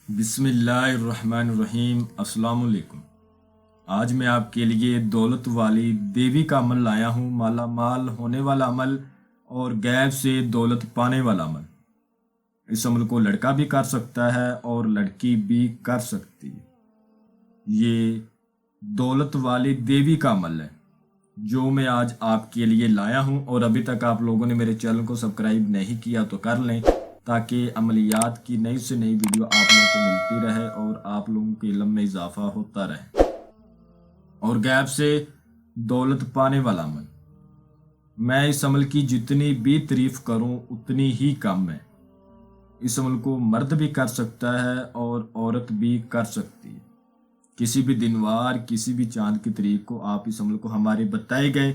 بسم اللہ الرحمن الرحیم۔ السلام علیکم۔ آج میں آپ کے لیے دولت والی دیوی کا عمل لایا ہوں، مالا مال ہونے والا عمل اور غیب سے دولت پانے والا عمل۔ اس عمل کو لڑکا بھی کر سکتا ہے اور لڑکی بھی کر سکتی ہے۔ یہ دولت والی دیوی کا عمل ہے جو میں آج آپ کے لیے لایا ہوں، اور ابھی تک آپ لوگوں نے میرے چینل کو سبسکرائب نہیں کیا تو کر لیں تاکہ عملیات کی نئی سے نئی ویڈیو آپ لوگوں کو ملتی رہے اور آپ لوگوں کے علم میں اضافہ ہوتا رہے۔ اور غیب سے دولت پانے والا عمل، میں اس عمل کی جتنی بھی تعریف کروں اتنی ہی کم ہے۔ اس عمل کو مرد بھی کر سکتا ہے اور عورت بھی کر سکتی ہے۔ کسی بھی دنوار، کسی بھی چاند کی تاریخ کو آپ اس عمل کو ہمارے بتائے گئے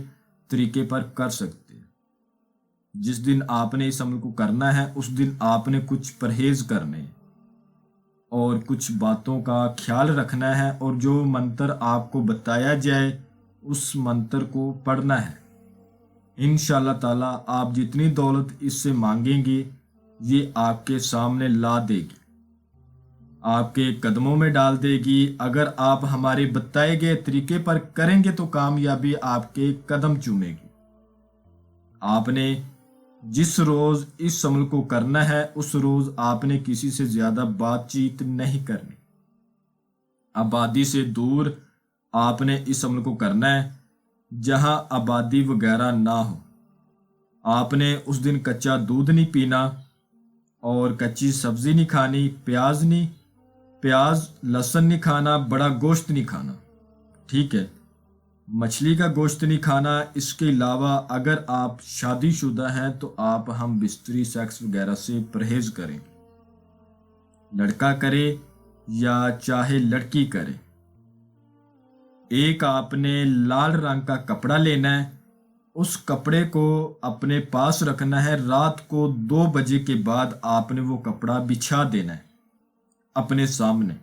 طریقے پر کر سکتے ہیں۔ جس دن آپ نے اس عمل کو کرنا ہے اس دن آپ نے کچھ پرہیز کرنے اور کچھ باتوں کا خیال رکھنا ہے، اور جو منتر آپ کو بتایا جائے اس منتر کو پڑھنا ہے۔ انشاءاللہ تعالیٰ آپ جتنی دولت اس سے مانگیں گے یہ آپ کے سامنے لا دے گی، آپ کے قدموں میں ڈال دے گی۔ اگر آپ ہمارے بتائے گئے طریقے پر کریں گے تو کامیابی آپ کے قدم چومے گی۔ آپ نے جس روز اس عمل کو کرنا ہے اس روز آپ نے کسی سے زیادہ بات چیت نہیں کرنی۔ آبادی سے دور آپ نے اس عمل کو کرنا ہے، جہاں آبادی وغیرہ نہ ہو۔ آپ نے اس دن کچا دودھ نہیں پینا اور کچی سبزی نہیں کھانی، پیاز لہسن نہیں کھانا، بڑا گوشت نہیں کھانا، ٹھیک ہے، مچھلی کا گوشت نہیں کھانا۔ اس کے علاوہ اگر آپ شادی شدہ ہیں تو آپ ہم بستری سیکس وغیرہ سے پرہیز کریں، لڑکا کرے یا چاہے لڑکی کرے۔ ایک آپ نے لال رنگ کا کپڑا لینا ہے، اس کپڑے کو اپنے پاس رکھنا ہے۔ رات کو 2 بجے کے بعد آپ نے وہ کپڑا بچھا دینا ہے اپنے سامنے۔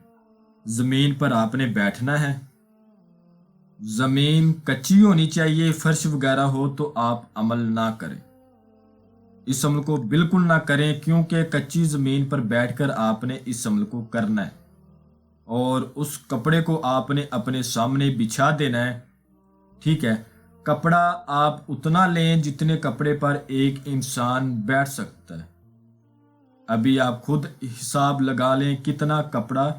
زمین پر آپ نے بیٹھنا ہے، زمین کچی ہونی چاہیے، فرش وغیرہ ہو تو آپ عمل نہ کریں، اس عمل کو بالکل نہ کریں، کیونکہ کچی زمین پر بیٹھ کر آپ نے اس عمل کو کرنا ہے، اور اس کپڑے کو آپ نے اپنے سامنے بچھا دینا ہے، ٹھیک ہے۔ کپڑا آپ اتنا لیں جتنے کپڑے پر ایک انسان بیٹھ سکتا ہے۔ ابھی آپ خود حساب لگا لیں کتنا کپڑا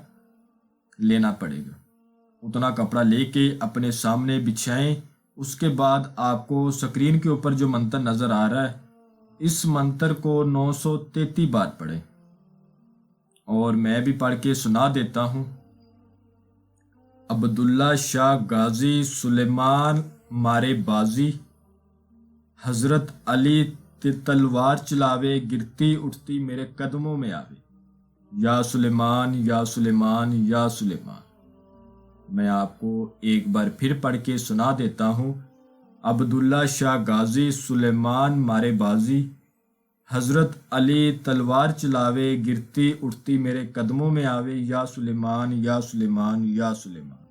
لینا پڑے گا، اتنا کپڑا لے کے اپنے سامنے بچھائیں۔ اس کے بعد آپ کو سکرین کے اوپر جو منتر نظر آ رہا ہے اس منتر کو 933 بار پڑھیں، اور میں بھی پڑھ کے سنا دیتا ہوں۔ عبداللہ شاہ غازی سلیمان مارے بازی، حضرت علی تلوار چلاوے، گرتی اٹھتی میرے قدموں میں آوے، یا سلیمان یا سلیمان یا سلیمان۔ میں آپ کو ایک بار پھر پڑھ کے سنا دیتا ہوں۔ عبداللہ شاہ غازی سلیمان مارے بازی، حضرت علی تلوار چلاوے، گرتی اٹھتی میرے قدموں میں آوے، یا سلیمان یا سلیمان یا سلیمان۔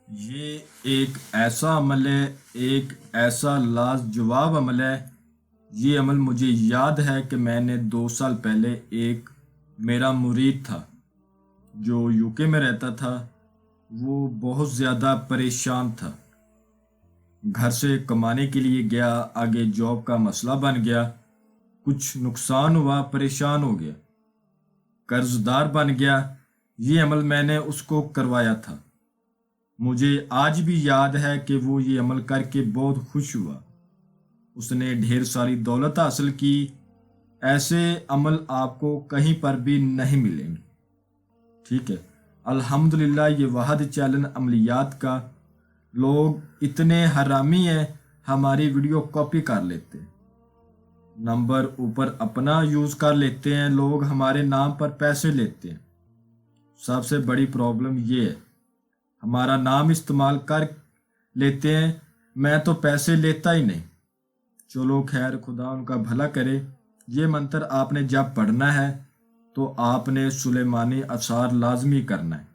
یہ ایک ایسا عمل ہے، ایک ایسا لاجواب عمل ہے۔ یہ عمل مجھے یاد ہے کہ میں نے 2 سال پہلے ایک میرا مرید تھا جو UK میں رہتا تھا، وہ بہت زیادہ پریشان تھا، گھر سے کمانے کے لیے گیا، آگے جاب کا مسئلہ بن گیا، کچھ نقصان ہوا، پریشان ہو گیا، قرض دار بن گیا۔ یہ عمل میں نے اس کو کروایا تھا۔ مجھے آج بھی یاد ہے کہ وہ یہ عمل کر کے بہت خوش ہوا، اس نے ڈھیر ساری دولت حاصل کی۔ ایسے عمل آپ کو کہیں پر بھی نہیں ملیں گے، ٹھیک ہے۔ الحمدللہ یہ واحد چیلنج عملیات کا، لوگ اتنے حرامی ہیں ہماری ویڈیو کاپی کر لیتے ہیں، نمبر اوپر اپنا یوز کر لیتے ہیں، لوگ ہمارے نام پر پیسے لیتے ہیں۔ سب سے بڑی پرابلم یہ ہے، ہمارا نام استعمال کر لیتے ہیں، میں تو پیسے لیتا ہی نہیں۔ چلو خیر، خدا ان کا بھلا کرے۔ یہ منتر آپ نے جب پڑھنا ہے تو آپ نے سلیمانی اذکار لازمی کرنا ہے،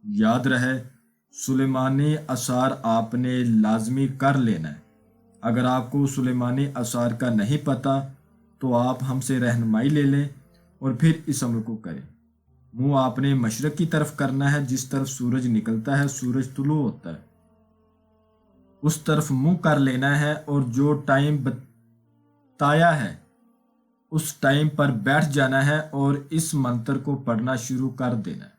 یاد رہے سلیمانی اذکار آپ نے لازمی کر لینا ہے۔ اگر آپ کو سلیمانی اذکار کا نہیں پتہ تو آپ ہم سے رہنمائی لے لیں، اور پھر اس عمل کو کریں۔ منہ آپ نے مشرق کی طرف کرنا ہے، جس طرف سورج نکلتا ہے، سورج طلوع ہوتا ہے، اس طرف منہ کر لینا ہے، اور جو ٹائم بتایا ہے اس ٹائم پر بیٹھ جانا ہے اور اس منتر کو پڑھنا شروع کر دینا ہے۔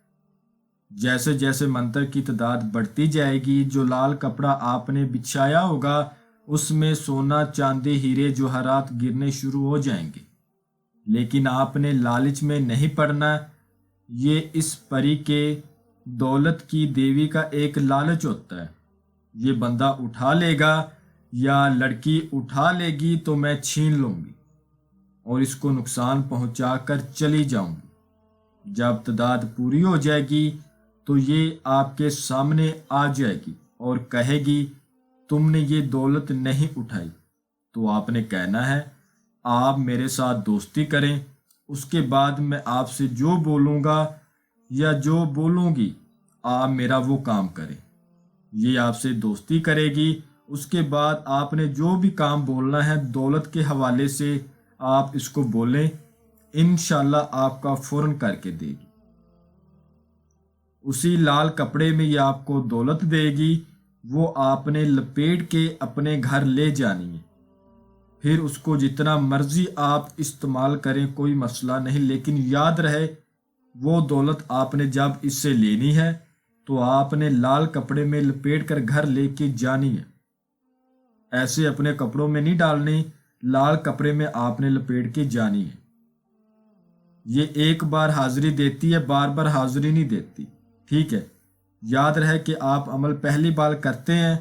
جیسے جیسے منتر کی تعداد بڑھتی جائے گی، جو لال کپڑا آپ نے بچھایا ہوگا اس میں سونا، چاندی، ہیرے، جوہرات گرنے شروع ہو جائیں گے۔ لیکن آپ نے لالچ میں نہیں پڑنا، یہ اس پری کے دولت کی دیوی کا ایک لالچ ہوتا ہے۔ یہ بندہ اٹھا لے گا یا لڑکی اٹھا لے گی تو میں چھین لوں گی اور اس کو نقصان پہنچا کر چلی جاؤں گی۔ جب تعداد پوری ہو جائے گی تو یہ آپ کے سامنے آ جائے گی اور کہے گی تم نے یہ دولت نہیں اٹھائی۔ تو آپ نے کہنا ہے آپ میرے ساتھ دوستی کریں، اس کے بعد میں آپ سے جو بولوں گا یا جو بولوں گی آپ میرا وہ کام کریں۔ یہ آپ سے دوستی کرے گی، اس کے بعد آپ نے جو بھی کام بولنا ہے دولت کے حوالے سے آپ اس کو بولیں، انشاءاللہ آپ کا فوراً کر کے دے گی۔ اسی لال کپڑے میں یہ آپ کو دولت دے گی، وہ آپ نے لپیٹ کے اپنے گھر لے جانی ہے۔ پھر اس کو جتنا مرضی آپ استعمال کریں، کوئی مسئلہ نہیں، لیکن یاد رہے وہ دولت آپ نے جب اس سے لینی ہے تو آپ نے لال کپڑے میں لپیٹ کر گھر لے کے جانی ہے۔ ایسے اپنے کپڑوں میں نہیں ڈالنی، لال کپڑے میں آپ نے لپیٹ کے جانی ہے۔ یہ ایک بار حاضری دیتی ہے، بار بار حاضری نہیں دیتی، ٹھیک ہے؟ یاد رہے کہ آپ عمل پہلی بار کرتے ہیں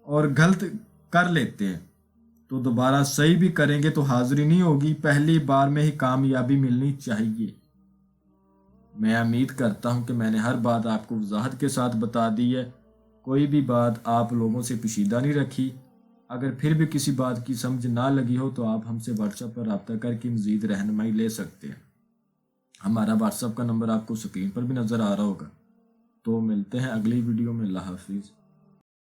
اور غلط کر لیتے ہیں تو دوبارہ صحیح بھی کریں گے تو حاضری نہیں ہوگی، پہلی بار میں ہی کامیابی ملنی چاہیے۔ میں امید کرتا ہوں کہ میں نے ہر بات آپ کو وضاحت کے ساتھ بتا دی ہے، کوئی بھی بات آپ لوگوں سے پوشیدہ نہیں رکھی۔ اگر پھر بھی کسی بات کی سمجھ نہ لگی ہو تو آپ ہم سے واٹس ایپ پر رابطہ کر کے مزید رہنمائی لے سکتے ہیں۔ ہمارا واٹس ایپ کا نمبر آپ کو اسکرین پر بھی نظر آ رہا ہوگا۔ تو ملتے ہیں اگلی ویڈیو میں، اللہ حافظ۔